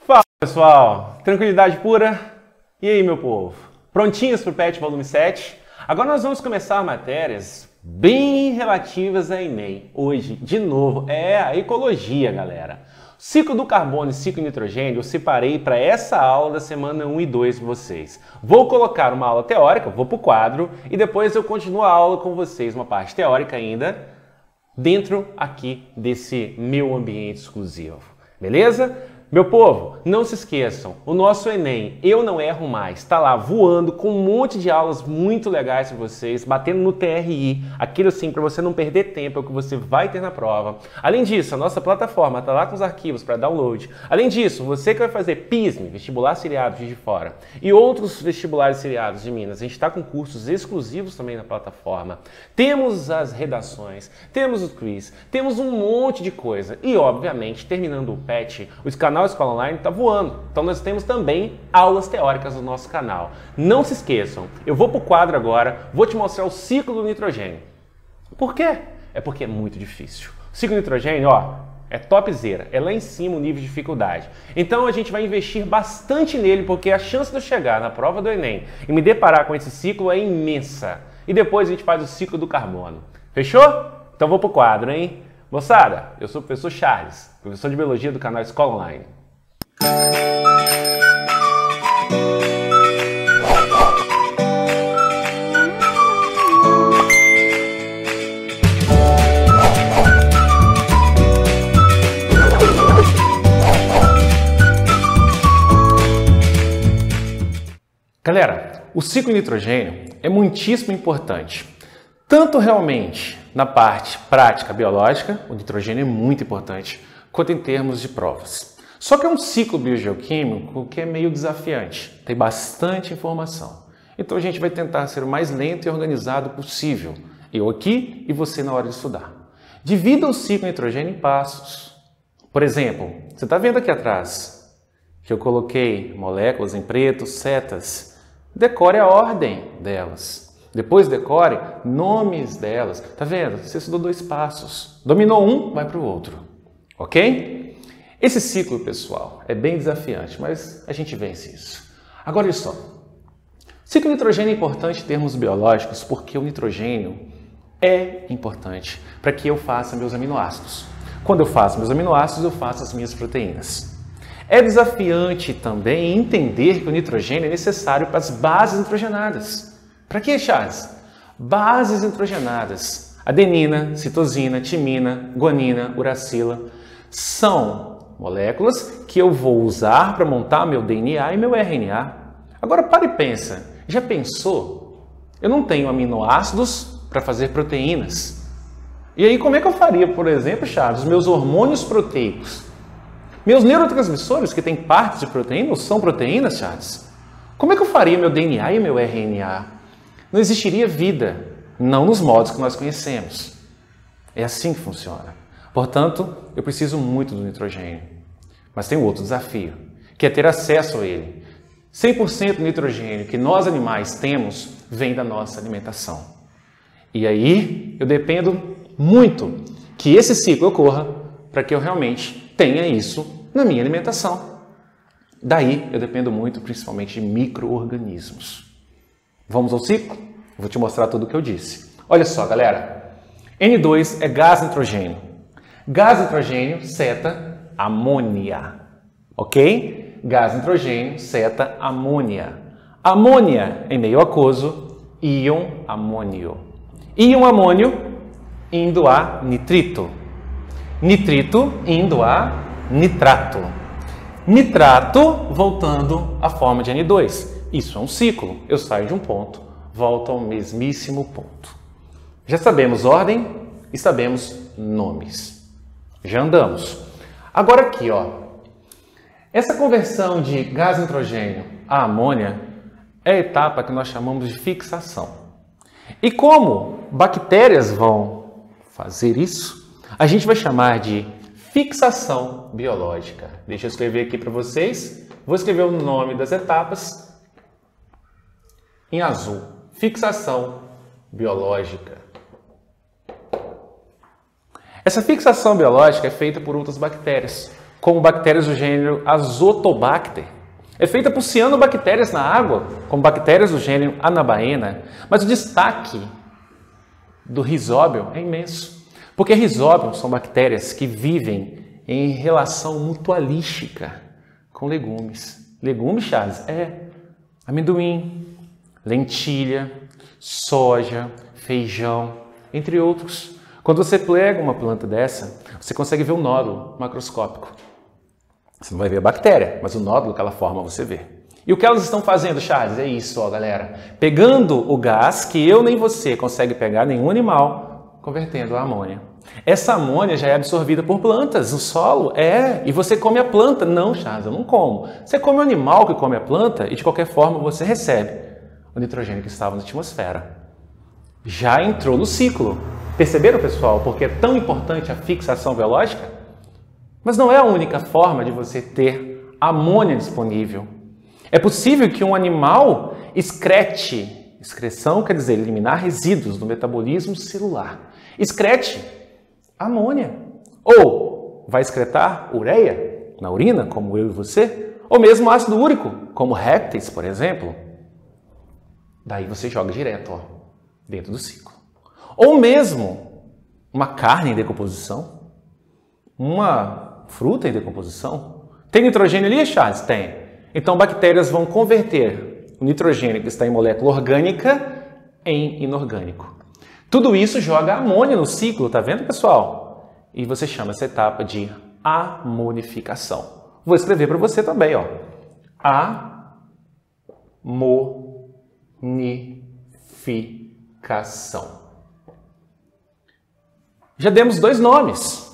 Fala pessoal, tranquilidade pura? E aí meu povo, prontinhos para o PET volume 7? Agora nós vamos começar matérias bem relativas a Enem. Hoje, de novo, é a ecologia, galera. Ciclo do carbono e ciclo de nitrogênio eu separei para essa aula da semana 1 e 2 para vocês. Vou colocar uma aula teórica, vou para o quadro e depois eu continuo a aula com vocês, uma parte teórica ainda, dentro aqui desse meu ambiente exclusivo. Beleza? Meu povo, não se esqueçam, o nosso Enem, Eu Não Erro Mais, está lá voando com um monte de aulas muito legais para vocês, batendo no TRI, aquilo assim, para você não perder tempo, é o que você vai ter na prova. Além disso, a nossa plataforma está lá com os arquivos para download. Além disso, você que vai fazer PISM, Vestibular Seriado de Fora, e outros vestibulares seriados de Minas, a gente está com cursos exclusivos também na plataforma. Temos as redações, temos o quiz, temos um monte de coisa. E, obviamente, terminando o PET, o canal Escola Online está voando. Então nós temos também aulas teóricas no nosso canal. Não se esqueçam, eu vou para o quadro agora, vou te mostrar o ciclo do nitrogênio. Por quê? É porque é muito difícil. O ciclo do nitrogênio, ó, é topzera, é lá em cima o nível de dificuldade. Então a gente vai investir bastante nele, porque a chance de eu chegar na prova do Enem e me deparar com esse ciclo é imensa. E depois a gente faz o ciclo do carbono. Fechou? Então vou para o quadro, hein? Moçada, eu sou o professor Charles, professor de Biologia do canal Escola Online. Galera, o ciclo de nitrogênio é muitíssimo importante. Tanto realmente na parte prática biológica, o nitrogênio é muito importante, quanto em termos de provas. Só que é um ciclo biogeoquímico que é meio desafiante, tem bastante informação. Então a gente vai tentar ser o mais lento e organizado possível, eu aqui e você na hora de estudar. Divida o ciclo de nitrogênio em passos. Por exemplo, você está vendo aqui atrás que eu coloquei moléculas em preto, setas. Decore a ordem delas. Depois decore nomes delas. Tá vendo? Você estudou 2 passos. Dominou um, vai para o outro. Ok? Esse ciclo, pessoal, é bem desafiante, mas a gente vence isso. Agora, olha só. Ciclo de nitrogênio é importante em termos biológicos porque o nitrogênio é importante para que eu faça meus aminoácidos. Quando eu faço meus aminoácidos, eu faço as minhas proteínas. É desafiante também entender que o nitrogênio é necessário para as bases nitrogenadas. Para que, Charles? Bases nitrogenadas. Adenina, citosina, timina, guanina, uracila. São moléculas que eu vou usar para montar meu DNA e meu RNA. Agora, para e pensa. Já pensou? Eu não tenho aminoácidos para fazer proteínas. E aí, como é que eu faria, por exemplo, Charles, os meus hormônios proteicos? Meus neurotransmissores, que têm partes de proteína, ou são proteínas, Charles? Como é que eu faria meu DNA e meu RNA? Não existiria vida, não nos modos que nós conhecemos. É assim que funciona. Portanto, eu preciso muito do nitrogênio. Mas tem outro desafio, que é ter acesso a ele. 100% do nitrogênio que nós animais temos vem da nossa alimentação. E aí, eu dependo muito que esse ciclo ocorra para que eu realmente tenha isso na minha alimentação. Daí, eu dependo muito, principalmente, de micro-organismos. Vamos ao ciclo? Vou te mostrar tudo o que eu disse. Olha só, galera. N2 é gás nitrogênio. Gás nitrogênio, seta, amônia. Ok? Gás nitrogênio, seta, amônia. Amônia em meio aquoso, íon amônio. Íon amônio indo a nitrito. Nitrito indo a nitrato. Nitrato voltando à forma de N2. Isso é um ciclo. Eu saio de um ponto, volto ao mesmíssimo ponto. Já sabemos ordem e sabemos nomes. Já andamos. Agora aqui, ó. Essa conversão de gás nitrogênio a amônia é a etapa que nós chamamos de fixação. E como bactérias vão fazer isso, a gente vai chamar de fixação biológica. Deixa eu escrever aqui para vocês. Vou escrever o nome das etapas em azul. Fixação biológica. Essa fixação biológica é feita por outras bactérias, como bactérias do gênero Azotobacter. É feita por cianobactérias na água, como bactérias do gênero Anabaena. Mas o destaque do Rhizobium é imenso, porque Rhizobium são bactérias que vivem em relação mutualística com legumes. Legumes, Charles, amendoim, lentilha, soja, feijão, entre outros. Quando você pega uma planta dessa, você consegue ver o nódulo macroscópico. Você não vai ver a bactéria, mas o nódulo que ela forma você vê. E o que elas estão fazendo, Charles? É isso, ó, galera. Pegando o gás que eu nem você consegue pegar, nenhum animal, convertendo a amônia. Essa amônia já é absorvida por plantas no solo. E você come a planta. Não, Charles, eu não como. Você come o animal que come a planta e de qualquer forma você recebe o nitrogênio que estava na atmosfera. Já entrou no ciclo. Perceberam, pessoal, porque é tão importante a fixação biológica? Mas não é a única forma de você ter amônia disponível. É possível que um animal excrete, excreção quer dizer eliminar resíduos do metabolismo celular, excrete amônia. Ou vai excretar ureia na urina, como eu e você, ou mesmo ácido úrico, como répteis, por exemplo. Daí você joga direto, dentro do ciclo. Ou mesmo uma carne em decomposição, uma fruta em decomposição. Tem nitrogênio ali, Charles? Tem. Então, bactérias vão converter o nitrogênio que está em molécula orgânica em inorgânico. Tudo isso joga amônia no ciclo, tá vendo, pessoal? E você chama essa etapa de amonificação. Vou escrever para você também, ó. Amonificação. Já demos 2 nomes.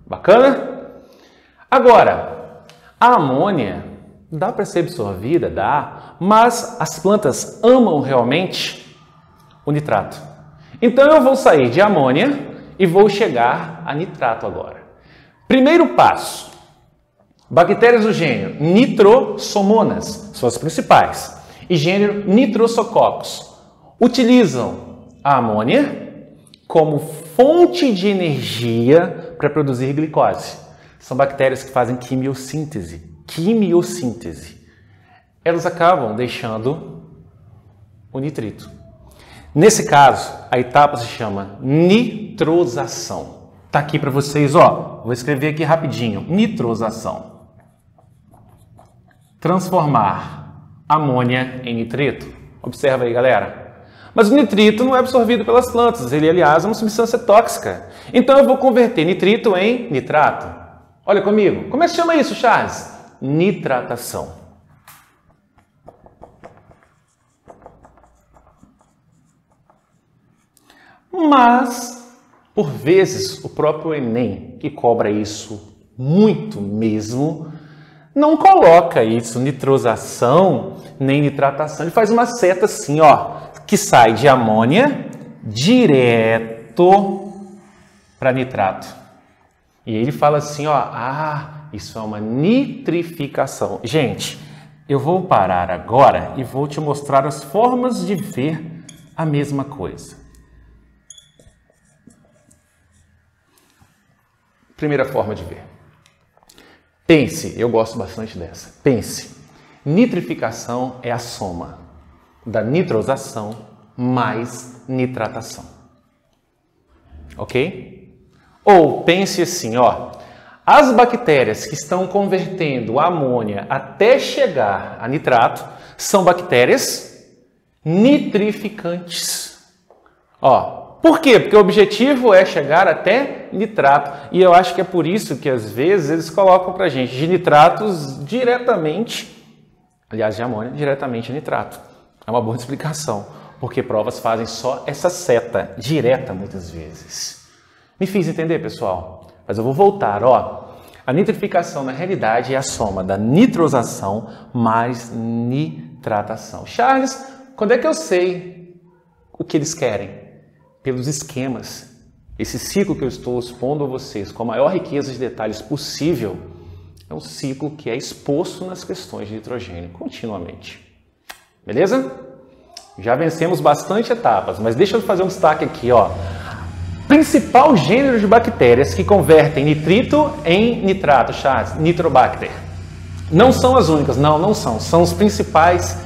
Bacana? Agora, a amônia dá para ser absorvida? Dá, mas as plantas amam realmente o nitrato. Então eu vou sair de amônia e vou chegar a nitrato agora. Primeiro passo, bactérias do gênero Nitrosomonas, são as principais, e gênero Nitrosococcus, utilizam a amônia como fonte de energia para produzir glicose. São bactérias que fazem quimiossíntese. Elas acabam deixando o nitrito. Nesse caso, a etapa se chama nitrosação. Tá aqui para vocês, ó. Vou escrever aqui rapidinho. Nitrosação. Transformar amônia em nitrito. Observa aí, galera. Mas o nitrito não é absorvido pelas plantas. Ele, aliás, é uma substância tóxica. Então eu vou converter nitrito em nitrato. Olha comigo. Como é que se chama isso, Charles? Nitratação. Mas, por vezes, o próprio Enem, que cobra isso muito mesmo, não coloca isso, nitrosação, nem nitratação. Ele faz uma seta assim, ó, que sai de amônia direto para nitrato. E ele fala assim, ó, isso é uma nitrificação. Gente, eu vou parar agora e vou te mostrar as formas de ver a mesma coisa. Primeira forma de ver. Pense, eu gosto bastante dessa. Pense, nitrificação é a soma da nitrosação mais nitratação. Ok? Ou pense assim, ó, as bactérias que estão convertendo a amônia até chegar a nitrato são bactérias nitrificantes. Ó, por quê? Porque o objetivo é chegar até nitrato. E eu acho que é por isso que às vezes eles colocam pra gente de nitratos diretamente, aliás, de amônia diretamente a nitrato. É uma boa explicação, porque provas fazem só essa seta direta muitas vezes. Me fiz entender, pessoal? Mas eu vou voltar, ó. A nitrificação, na realidade, é a soma da nitrosação mais nitratação. Charles, quando é que eu sei o que eles querem? Pelos esquemas. Esse ciclo que eu estou expondo a vocês com a maior riqueza de detalhes possível é um ciclo que é exposto nas questões de nitrogênio continuamente. Beleza? Já vencemos bastante etapas, mas deixa eu fazer um destaque aqui, ó. principal gênero de bactérias que convertem nitrito em nitrato, Charles, Nitrobacter. Não são as únicas, não são. São os principais.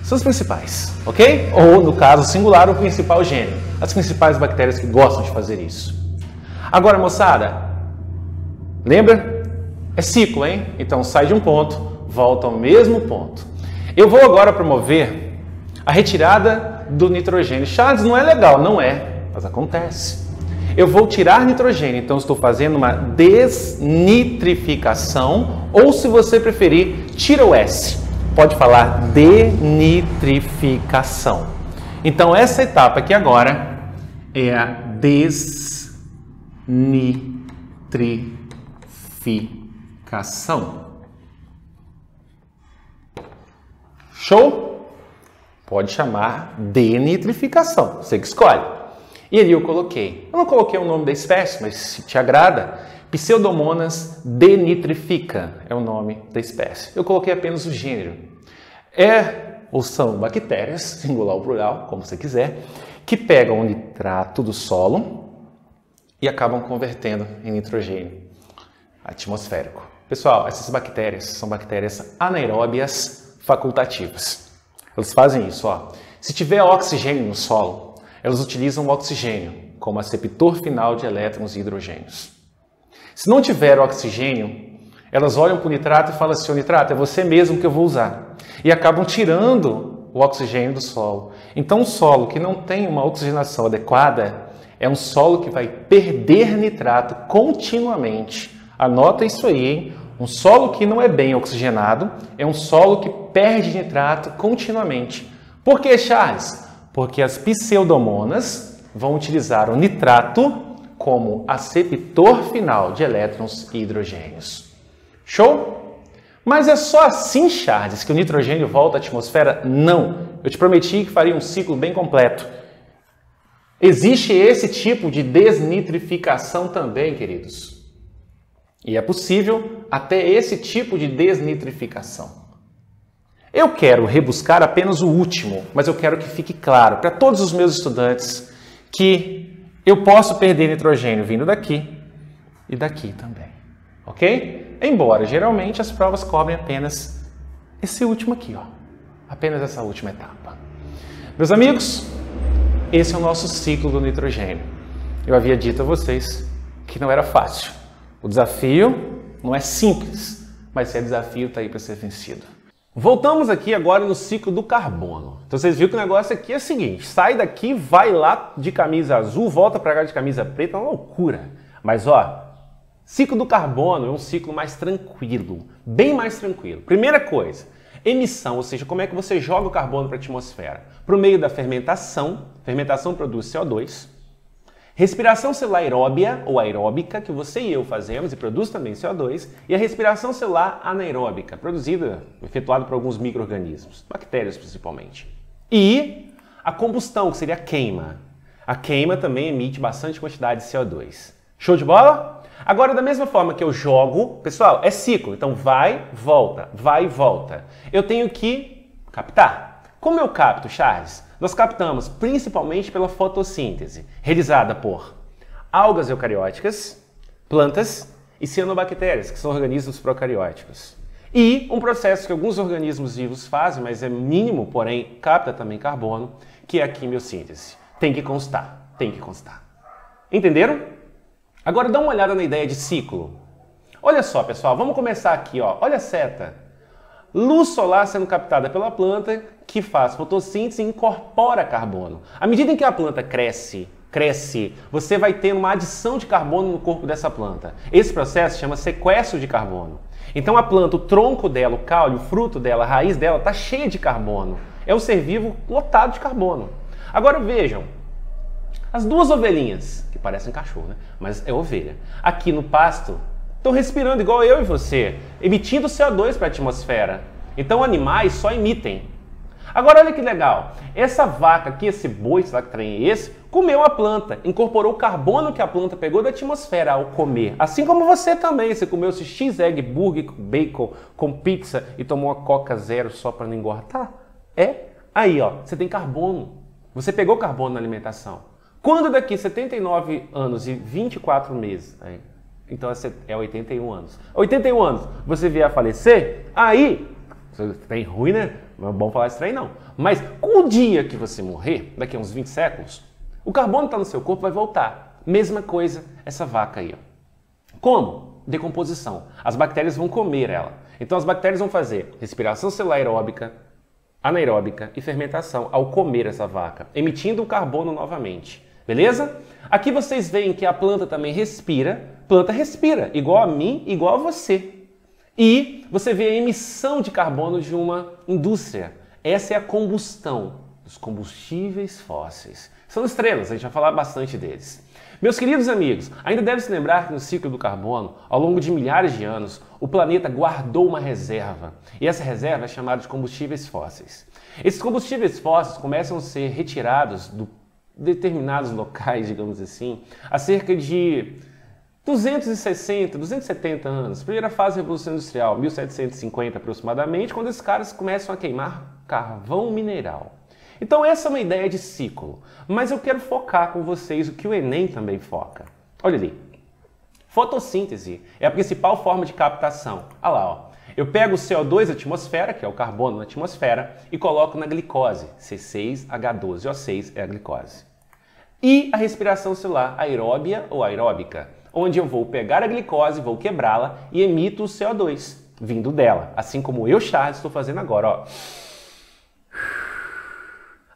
São os principais, ok? Ou, no caso singular, o principal gênero. As principais bactérias que gostam de fazer isso. Agora, moçada, lembra? É ciclo, hein? Então, sai de um ponto, volta ao mesmo ponto. Eu vou agora promover a retirada do nitrogênio. Charles, não é legal. Não é, mas acontece. Eu vou tirar nitrogênio, então estou fazendo uma desnitrificação, ou se você preferir, tira o S. Pode falar denitrificação. Então, essa etapa aqui agora é a desnitrificação. Show? Pode chamar denitrificação, você que escolhe. E ali eu não coloquei o nome da espécie, mas se te agrada, Pseudomonas denitrifica é o nome da espécie. Eu coloquei apenas o gênero. Ou são bactérias, singular ou plural, como você quiser, que pegam o nitrato do solo e acabam convertendo em nitrogênio atmosférico. Pessoal, essas bactérias são bactérias anaeróbias facultativas. Elas fazem isso, ó. Se tiver oxigênio no solo, elas utilizam o oxigênio como aceptor final de elétrons e hidrogênios. Se não tiver oxigênio, elas olham para o nitrato e falam assim: "Ô nitrato, é você mesmo que eu vou usar." E acabam tirando o oxigênio do solo. Então, um solo que não tem uma oxigenação adequada é um solo que vai perder nitrato continuamente. Anota isso aí, hein? Um solo que não é bem oxigenado é um solo que perde nitrato continuamente. Por que, Charles? Porque as pseudomonas vão utilizar o nitrato como aceptor final de elétrons e hidrogênios. Show? Mas é só assim, Charles, que o nitrogênio volta à atmosfera? Não. Eu te prometi que faria um ciclo bem completo. Existe esse tipo de desnitrificação também, queridos. E é possível até esse tipo de desnitrificação. Eu quero rebuscar apenas o último, mas eu quero que fique claro para todos os meus estudantes que eu posso perder nitrogênio vindo daqui e daqui também, ok? Embora geralmente as provas cobrem apenas esse último aqui, ó, apenas essa última etapa. Meus amigos, esse é o nosso ciclo do nitrogênio. Eu havia dito a vocês que não era fácil. O desafio não é simples, mas se é desafio, está aí para ser vencido. Voltamos aqui agora no ciclo do carbono. Então vocês viram que o negócio aqui é o seguinte: sai daqui, vai lá de camisa azul, volta para cá de camisa preta, é uma loucura. Mas ó, ciclo do carbono é um ciclo mais tranquilo, bem mais tranquilo. Primeira coisa, emissão, ou seja, como é que você joga o carbono para a atmosfera? Por meio da fermentação, fermentação produz CO2. Respiração celular aeróbia ou aeróbica, que você e eu fazemos e produz também CO2, e a respiração celular anaeróbica, efetuada por alguns micro-organismos, bactérias principalmente. E a combustão, que seria a queima. A queima também emite bastante quantidade de CO2. Show de bola? Agora, da mesma forma que eu jogo, pessoal, é ciclo, então vai, volta, vai e volta. Eu tenho que captar. Como eu capto, Charles? Nós captamos principalmente pela fotossíntese, realizada por algas eucarióticas, plantas e cianobactérias, que são organismos procarióticos. E um processo que alguns organismos vivos fazem, mas é mínimo, porém capta também carbono, que é a quimiossíntese. Tem que constar, tem que constar. Entenderam? Agora dá uma olhada na ideia de ciclo. Olha só, pessoal, vamos começar aqui, ó. Olha a seta. Luz solar sendo captada pela planta, que faz fotossíntese e incorpora carbono. À medida em que a planta cresce, você vai ter uma adição de carbono no corpo dessa planta. Esse processo se chama sequestro de carbono. Então a planta, o tronco dela, o caule, o fruto dela, a raiz dela está cheia de carbono. É um ser vivo lotado de carbono. Agora vejam, as duas ovelhinhas, que parecem cachorro, né? Mas é ovelha, aqui no pasto, estão respirando igual eu e você, emitindo CO2 para a atmosfera. Então animais só emitem. Agora olha que legal, essa vaca aqui, esse boi, sei lá que trem é esse, comeu a planta, incorporou o carbono que a planta pegou da atmosfera ao comer. Assim como você também, você comeu esse X-Egg Burger com bacon, com pizza e tomou uma Coca Zero só para não engordar. Aí ó, você tem carbono. Você pegou carbono na alimentação. Quando daqui 79 anos e 24 meses, então é 81 anos. 81 anos, você vier a falecer, aí, trem ruim, né? Não é bom falar esse trem não. Mas com o dia que você morrer, daqui a uns 20 séculos, o carbono que está no seu corpo vai voltar. Mesma coisa essa vaca aí, ó. Como? Decomposição. As bactérias vão comer ela. Então as bactérias vão fazer respiração celular aeróbica, anaeróbica e fermentação ao comer essa vaca, emitindo o carbono novamente. Beleza? Aqui vocês veem que a planta também respira. Planta respira, igual a mim, igual a você. E você vê a emissão de carbono de uma indústria. Essa é a combustão dos combustíveis fósseis. São estrelas, a gente vai falar bastante deles. Meus queridos amigos, ainda deve se lembrar que no ciclo do carbono, ao longo de milhares de anos, o planeta guardou uma reserva. E essa reserva é chamada de combustíveis fósseis. Esses combustíveis fósseis começam a ser retirados de determinados locais, digamos assim, há cerca de 260, 270 anos. Primeira fase da Revolução Industrial, 1750 aproximadamente, quando esses caras começam a queimar carvão mineral. Então essa é uma ideia de ciclo, mas eu quero focar com vocês o que o Enem também foca. Olha ali, fotossíntese é a principal forma de captação. Olha lá, ó. Eu pego o CO2 da atmosfera, que é o carbono na atmosfera, e coloco na glicose, C6H12O6 é a glicose. E a respiração celular aeróbia ou aeróbica, onde eu vou pegar a glicose, vou quebrá-la e emito o CO2 vindo dela, assim como eu, Charles, estou fazendo agora, ó.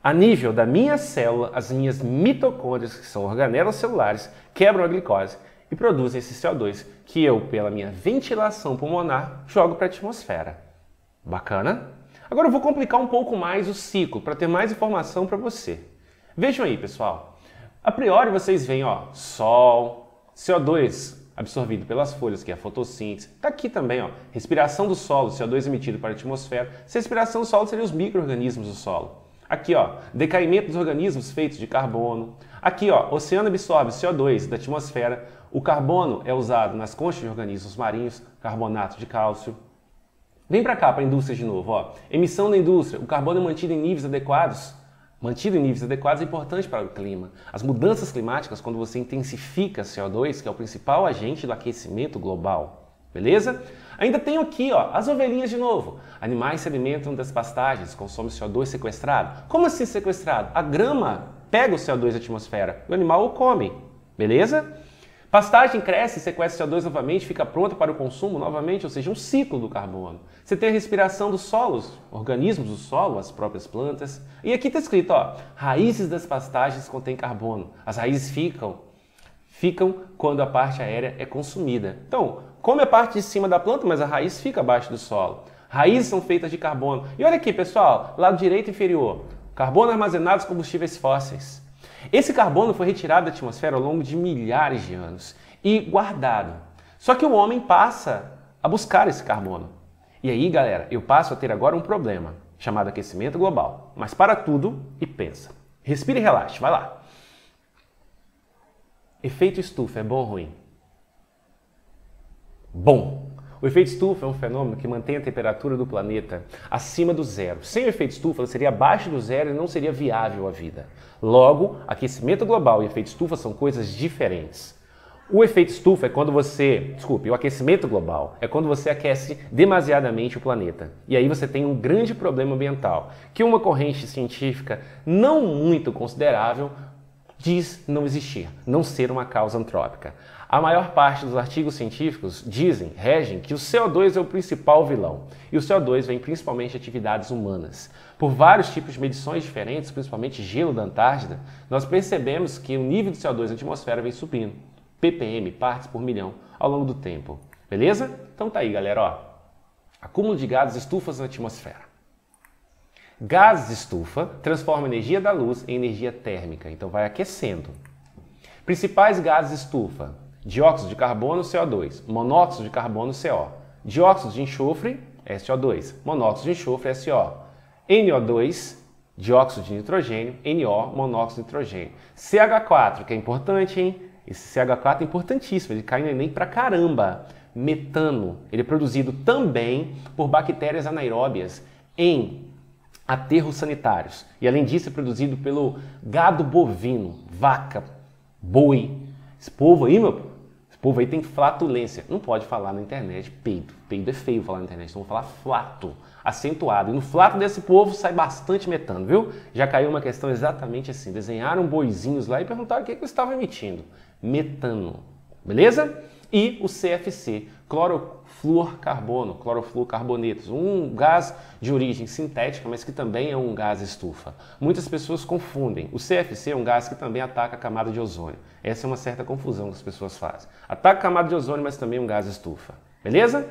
A nível da minha célula, as minhas mitocôndrias, que são organelas celulares, quebram a glicose e produzem esse CO2, que eu, pela minha ventilação pulmonar, jogo para a atmosfera. Bacana? Agora eu vou complicar um pouco mais o ciclo, para ter mais informação para você. Vejam aí, pessoal. A priori vocês veem, ó, Sol, CO2 absorvido pelas folhas, que é a fotossíntese. Está aqui também, ó, respiração do solo, CO2 emitido para a atmosfera. Essa respiração do solo seriam os micro-organismos do solo. Aqui, ó, decaimento dos organismos feitos de carbono. Aqui, ó, o oceano absorve CO2 da atmosfera. O carbono é usado nas conchas de organismos marinhos, carbonato de cálcio. Vem para cá, para a indústria de novo, ó. Emissão da indústria. O carbono é mantido em níveis adequados. Mantido em níveis adequados é importante para o clima. As mudanças climáticas, quando você intensifica CO2, que é o principal agente do aquecimento global. Beleza? Ainda tenho aqui, ó, as ovelhinhas de novo. Animais se alimentam das pastagens, consomem CO2 sequestrado. Como assim sequestrado? A grama pega o CO2 da atmosfera e o animal o come. Beleza? Pastagem cresce, sequestra CO2 novamente, fica pronta para o consumo novamente, ou seja, um ciclo do carbono. Você tem a respiração dos solos, organismos do solo, as próprias plantas. E aqui está escrito, ó, raízes das pastagens contêm carbono. As raízes ficam quando a parte aérea é consumida. Então, come a parte de cima da planta, mas a raiz fica abaixo do solo. Raízes são feitas de carbono. E olha aqui, pessoal, lado direito inferior, carbono armazenado nos combustíveis fósseis. Esse carbono foi retirado da atmosfera ao longo de milhares de anos e guardado. Só que o homem passa a buscar esse carbono. E aí, galera, eu passo a ter agora um problema, chamado aquecimento global. Mas para tudo e pensa. Respire e relaxe, vai lá. Efeito estufa é bom ou ruim? Bom. O efeito estufa é um fenômeno que mantém a temperatura do planeta acima do zero. Sem o efeito estufa, ela seria abaixo do zero e não seria viável a vida. Logo, aquecimento global e efeito estufa são coisas diferentes. O efeito estufa é quando o aquecimento global é quando você aquece demasiadamente o planeta. E aí você tem um grande problema ambiental, que uma corrente científica não muito considerável diz não existir, não ser uma causa antrópica. A maior parte dos artigos científicos regem que o CO2 é o principal vilão. E o CO2 vem principalmente de atividades humanas. Por vários tipos de medições diferentes, principalmente gelo da Antártida, nós percebemos que o nível de CO2 na atmosfera vem subindo. ppm, partes por milhão, ao longo do tempo. Beleza? Então tá aí, galera, ó. Acúmulo de gases estufas na atmosfera. Gases de estufa transformam a energia da luz em energia térmica, então vai aquecendo. Principais gases de estufa: dióxido de carbono, CO2, monóxido de carbono, CO, dióxido de enxofre, SO2, monóxido de enxofre, SO, NO2, dióxido de nitrogênio, NO, monóxido de nitrogênio, CH4, que é importante, hein? Esse CH4 é importantíssimo, ele cai no Enem pra caramba. Metano, ele é produzido também por bactérias anaeróbias em aterros sanitários. E além disso é produzido pelo gado bovino, vaca, boi. Esse povo aí, esse povo aí tem flatulência. Não pode falar na internet peido. Peido é feio falar na internet, então vamos falar flato, acentuado. E no flato desse povo sai bastante metano, viu? Já caiu uma questão exatamente assim. Desenharam boizinhos lá e perguntaram o que eu estava emitindo. Metano. Beleza? E o CFC, clorofluorcarbono, clorofluorcarbonetos, um gás de origem sintética, mas que também é um gás estufa. Muitas pessoas confundem. O CFC é um gás que também ataca a camada de ozônio. Essa é uma certa confusão que as pessoas fazem. Ataca a camada de ozônio, mas também é um gás estufa. Beleza?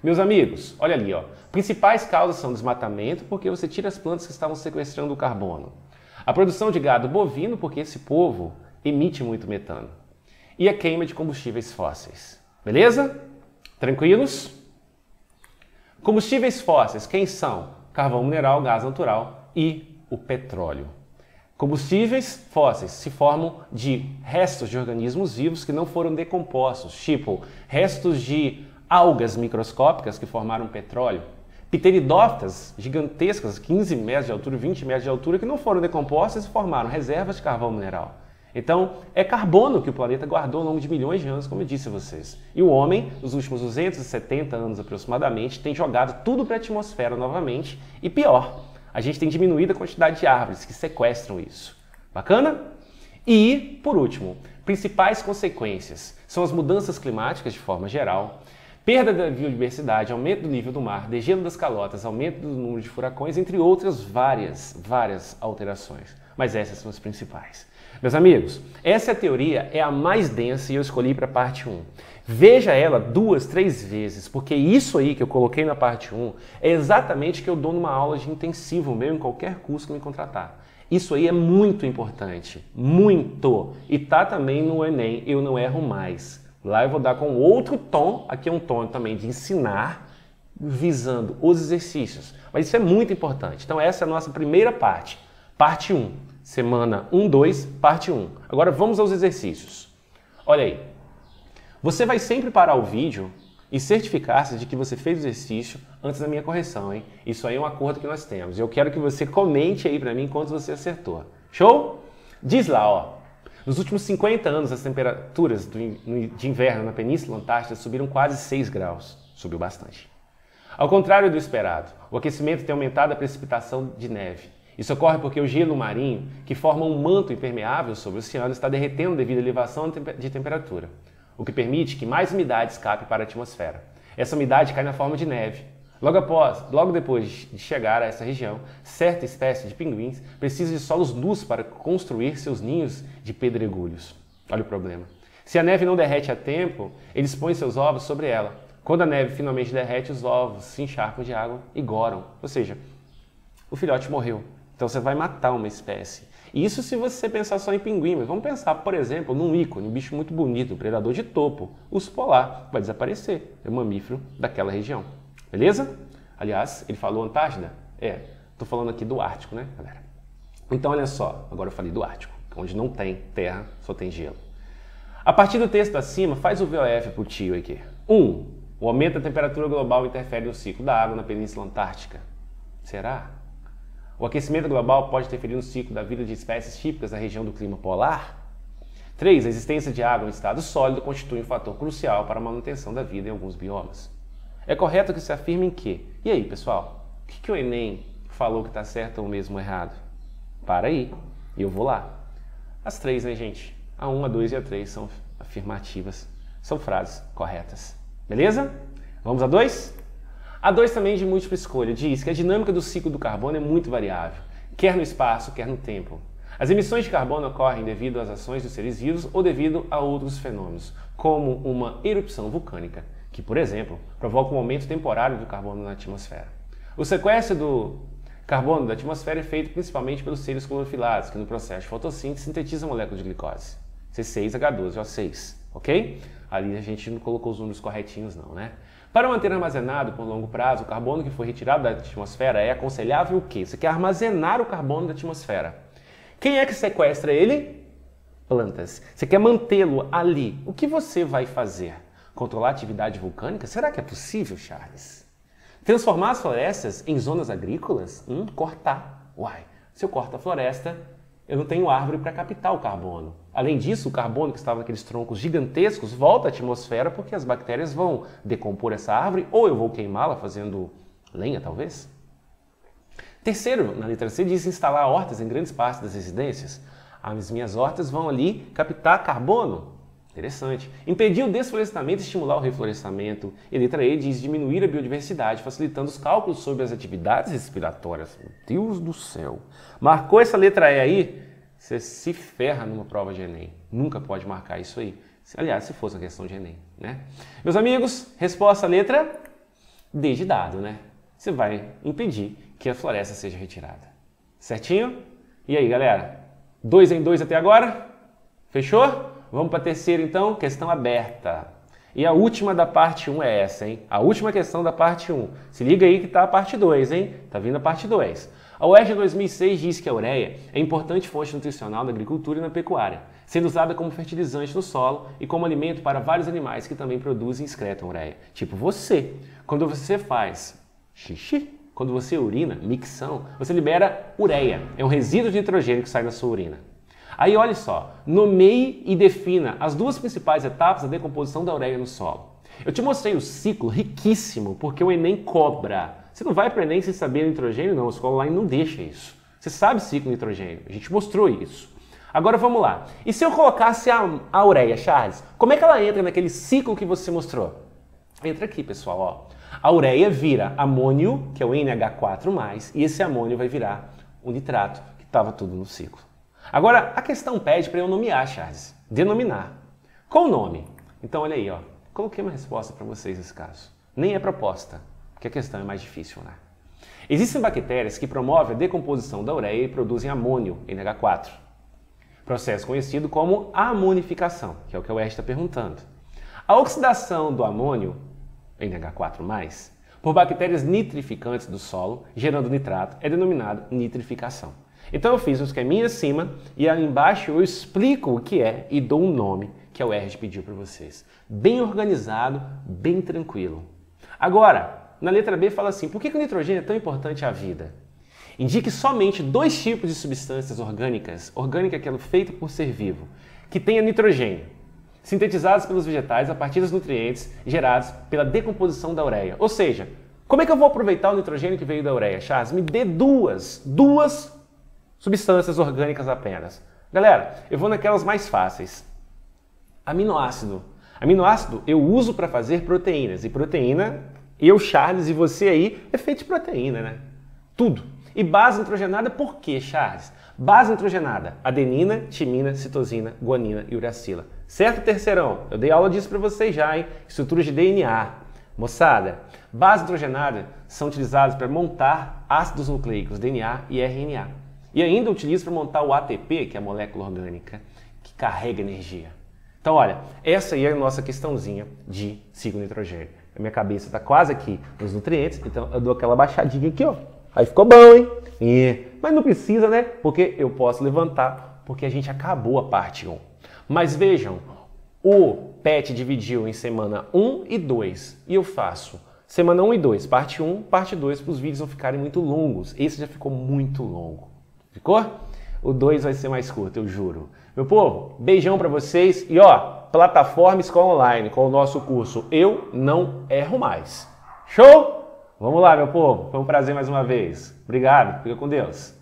Meus amigos, olha ali, ó. Principais causas são desmatamento, porque você tira as plantas que estavam sequestrando o carbono. A produção de gado bovino, porque esse povo emite muito metano. E a queima de combustíveis fósseis. Beleza? Tranquilos? Combustíveis fósseis, quem são? Carvão mineral, gás natural e o petróleo. Combustíveis fósseis se formam de restos de organismos vivos que não foram decompostos, tipo restos de algas microscópicas que formaram petróleo, pteridófitas gigantescas, 15 metros de altura, 20 metros de altura, que não foram decompostas e formaram reservas de carvão mineral. Então, é carbono que o planeta guardou ao longo de milhões de anos, como eu disse a vocês. E o homem, nos últimos 270 anos aproximadamente, tem jogado tudo para a atmosfera novamente. E pior, a gente tem diminuído a quantidade de árvores que sequestram isso. Bacana? E, por último, principais consequências são as mudanças climáticas de forma geral, perda da biodiversidade, aumento do nível do mar, degelo das calotas, aumento do número de furacões, entre outras várias alterações. Mas essas são as principais. Meus amigos, essa teoria é a mais densa e eu escolhi para a parte 1. Veja ela 2, 3 vezes, porque isso aí que eu coloquei na parte 1 é exatamente o que eu dou numa aula de intensivo meu em qualquer curso que me contratar. Isso aí é muito importante, muito. E tá também no Enem, eu não erro mais. Lá eu vou dar com outro tom, aqui é um tom também de ensinar, visando os exercícios. Mas isso é muito importante. Então essa é a nossa primeira parte, parte 1. Semana 1, 2, parte 1. Agora vamos aos exercícios. Olha aí. Você vai sempre parar o vídeo e certificar-se de que você fez o exercício antes da minha correção, hein? Isso aí é um acordo que nós temos. Eu quero que você comente aí para mim quantos você acertou. Show? Diz lá, ó. Nos últimos 50 anos, as temperaturas de inverno na Península Antártida subiram quase 6 graus. Subiu bastante. Ao contrário do esperado, o aquecimento tem aumentado a precipitação de neve. Isso ocorre porque o gelo marinho, que forma um manto impermeável sobre o oceano, está derretendo devido à elevação de temperatura, o que permite que mais umidade escape para a atmosfera. Essa umidade cai na forma de neve. Logo depois de chegar a essa região, certa espécie de pinguins precisa de solos nus para construir seus ninhos de pedregulhos. Olha o problema. Se a neve não derrete a tempo, eles põem seus ovos sobre ela. Quando a neve finalmente derrete, os ovos se encharcam de água e goram. Ou seja, o filhote morreu. Então você vai matar uma espécie. Isso se você pensar só em pinguim, mas vamos pensar, por exemplo, num ícone, um bicho muito bonito, um predador de topo, urso polar, vai desaparecer, é um mamífero daquela região. Beleza? Aliás, ele falou Antártida? Tô falando aqui do Ártico, né, galera? Então olha só, agora eu falei do Ártico, onde não tem terra, só tem gelo. A partir do texto acima, faz o VOF pro tio aqui. 1. O aumento da temperatura global interfere no ciclo da água na Península Antártica. Será? O aquecimento global pode interferir no ciclo da vida de espécies típicas da região do clima polar? 3. A existência de água em estado sólido constitui um fator crucial para a manutenção da vida em alguns biomas. É correto que se afirme que... E aí, pessoal? O que o Enem falou que está certo ou mesmo errado? Para aí, e eu vou lá. As 3, né, gente? A 1, a 2 e a 3 são afirmativas. São frases corretas. Beleza? Vamos a 2? A 2 também de múltipla escolha diz que a dinâmica do ciclo do carbono é muito variável, quer no espaço, quer no tempo. As emissões de carbono ocorrem devido às ações dos seres vivos ou devido a outros fenômenos, como uma erupção vulcânica, que, por exemplo, provoca um aumento temporário do carbono na atmosfera. O sequestro do carbono da atmosfera é feito principalmente pelos seres clorofilados, que no processo de fotossíntese sintetizam moléculas de glicose, C6H12O6, ok? Ali a gente não colocou os números corretinhos não, né? Para manter armazenado por longo prazo, o carbono que foi retirado da atmosfera é aconselhável o quê? Você quer armazenar o carbono da atmosfera. Quem é que sequestra ele? Plantas. Você quer mantê-lo ali. O que você vai fazer? Controlar a atividade vulcânica? Será que é possível, Charles? Transformar as florestas em zonas agrícolas? Cortar. Uai, se eu corto a floresta, eu não tenho árvore para captar o carbono. Além disso, o carbono que estava naqueles troncos gigantescos volta à atmosfera porque as bactérias vão decompor essa árvore ou eu vou queimá-la fazendo lenha, talvez. Terceiro, na letra C, diz instalar hortas em grandes partes das residências. As minhas hortas vão ali captar carbono. Interessante. Impedir o desflorestamento e estimular o reflorestamento. E letra E diz diminuir a biodiversidade, facilitando os cálculos sobre as atividades respiratórias. Meu Deus do céu. Marcou essa letra E aí, você se ferra numa prova de Enem. Nunca pode marcar isso aí. Aliás, se fosse uma questão de Enem, né? Meus amigos, resposta à letra D de dado, né? Você vai impedir que a floresta seja retirada. Certinho? E aí, galera? 2 em 2 até agora? Fechou? Vamos para a terceira, então, questão aberta. E a última da parte 1 é essa, hein? A última questão da parte 1. Se liga aí que tá a parte 2, hein? Tá vindo a parte 2. A UERJ 2006 diz que a ureia é importante fonte nutricional na agricultura e na pecuária, sendo usada como fertilizante no solo e como alimento para vários animais que também produzem e excretam ureia. Tipo você. Quando você faz xixi, quando você urina, micção, você libera ureia. É um resíduo de nitrogênio que sai da sua urina. Aí olha só, nomeie e defina as duas principais etapas da decomposição da ureia no solo. Eu te mostrei o ciclo riquíssimo, porque o Enem cobra. Você não vai para o Enem sem saber nitrogênio, não. A escola online não deixa isso. Você sabe ciclo nitrogênio, a gente mostrou isso. Agora vamos lá. E se eu colocasse a ureia, Charles, como é que ela entra naquele ciclo que você mostrou? Entra aqui, pessoal, ó. A ureia vira amônio, que é o NH4+, e esse amônio vai virar o nitrato, que estava tudo no ciclo. Agora, a questão pede para eu nomear, Charles. Denominar. Qual o nome? Então, olha aí, ó. Coloquei uma resposta para vocês nesse caso. Nem é proposta, porque a questão é mais difícil, né? Existem bactérias que promovem a decomposição da ureia e produzem amônio, NH4. Processo conhecido como amonificação, que é o que a UERJ está perguntando. A oxidação do amônio, NH4+, por bactérias nitrificantes do solo, gerando nitrato, é denominado nitrificação. Então eu fiz um esqueminha acima e ali embaixo eu explico o que é e dou um nome que a UERJ pediu para vocês. Bem organizado, bem tranquilo. Agora, na letra B fala assim, por que o nitrogênio é tão importante à vida? Indique somente 2 tipos de substâncias orgânicas, orgânica é aquilo feito por ser vivo, que tenha nitrogênio, sintetizados pelos vegetais a partir dos nutrientes gerados pela decomposição da ureia. Ou seja, como é que eu vou aproveitar o nitrogênio que veio da ureia? Charles, me dê duas substâncias orgânicas apenas. Galera, eu vou naquelas mais fáceis. Aminoácido. Aminoácido eu uso para fazer proteínas. E proteína, eu, Charles, e você aí, é feito de proteína, né? Tudo. E base nitrogenada por quê, Charles? Base nitrogenada, adenina, timina, citosina, guanina e uracila. Certo, terceirão? Eu dei aula disso para vocês já, hein? Estrutura de DNA. Moçada, bases nitrogenadas são utilizadas para montar ácidos nucleicos, DNA e RNA. E ainda utiliza para montar o ATP, que é a molécula orgânica, que carrega energia. Então, olha, essa aí é a nossa questãozinha de ciclo nitrogênio. A minha cabeça está quase aqui nos nutrientes, então eu dou aquela baixadinha aqui, ó. Aí ficou bom, hein? Mas não precisa, né? Porque eu posso levantar, porque a gente acabou a parte 1. Mas vejam, o PET dividiu em semana 1 e 2. E eu faço semana 1 e 2, parte 1, parte 2, para os vídeos não ficarem muito longos. Esse já ficou muito longo. Ficou? O 2 vai ser mais curto, eu juro. Meu povo, beijão pra vocês. E ó, plataforma Escola Online com o nosso curso Eu Não Erro Mais. Show? Vamos lá, meu povo. Foi um prazer mais uma vez. Obrigado. Fica com Deus.